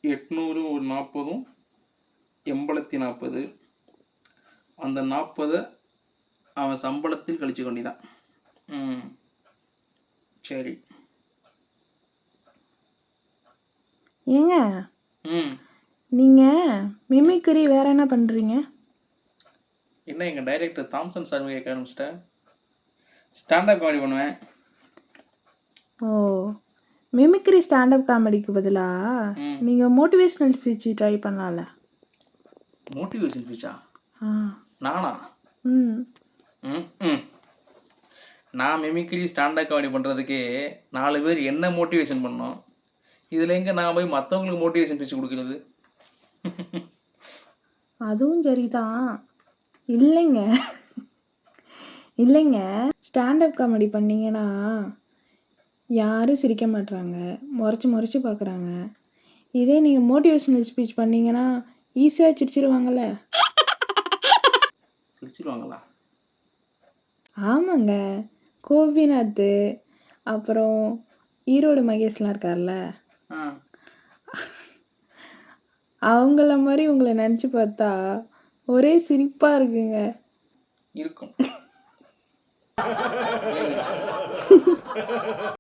800 ஒரு 40ம் 840. அந்த 40 அவன் சம்பளத்தில் கழிச்சுக்க வேண்டியதான். ம். சரி. ஏங்க ம். நீங்கள் மிமிக்ரி வேற என்ன பண்ணுறீங்க? என்ன எங்கள் டைரக்டர் தாம்சன் சார் கேட்க ஆரம்பிச்சிட்டேன். ஸ்டாண்டப் காமெடி பண்ணுவேன். ஓ, மிமிக்ரி ஸ்டாண்டப் காமெடிக்கு பதிலாக ம். நீங்கள் மோட்டிவேஷ்னல் ஸ்பீச் ட்ரை பண்ணலாம்ல. மோட்டிவேஷன் ஸ்பீச்சா? ஆ. நானா? ம். ம். நான் மிமிக்ரி ஸ்டாண்டப் காமெடி பண்ணுறதுக்கே 4 பேர் என்ன மோட்டிவேஷன் பண்ணோம். இதில் எங்கே நான் போய் மற்றவங்களுக்கு மோட்டிவேஷன் ஸ்பீச் கொடுக்குறது? அதுவும் சரிதான். இல்லைங்க இல்லைங்க, ஸ்டாண்டப் காமெடி பண்ணீங்கன்னா யாரும் சிரிக்க மாட்றாங்க, முறைச்சி பார்க்குறாங்க. இதே நீங்கள் மோட்டிவேஷ்னல் ஸ்பீச் பண்ணீங்கன்னா ஈஸியாக சிரிச்சிருவாங்கல்ல. சிரிச்சிருவாங்களா? ஆமாங்க, கோபிநாத் அப்புறம் ஈரோடு மகேஷ்லாம் இருக்கார்ல, ஆ. அவங்கள மாதிரி உங்களை நினச்சி பார்த்தா ஒரே சிரிப்பாக இருக்குங்க. இருக்கும்.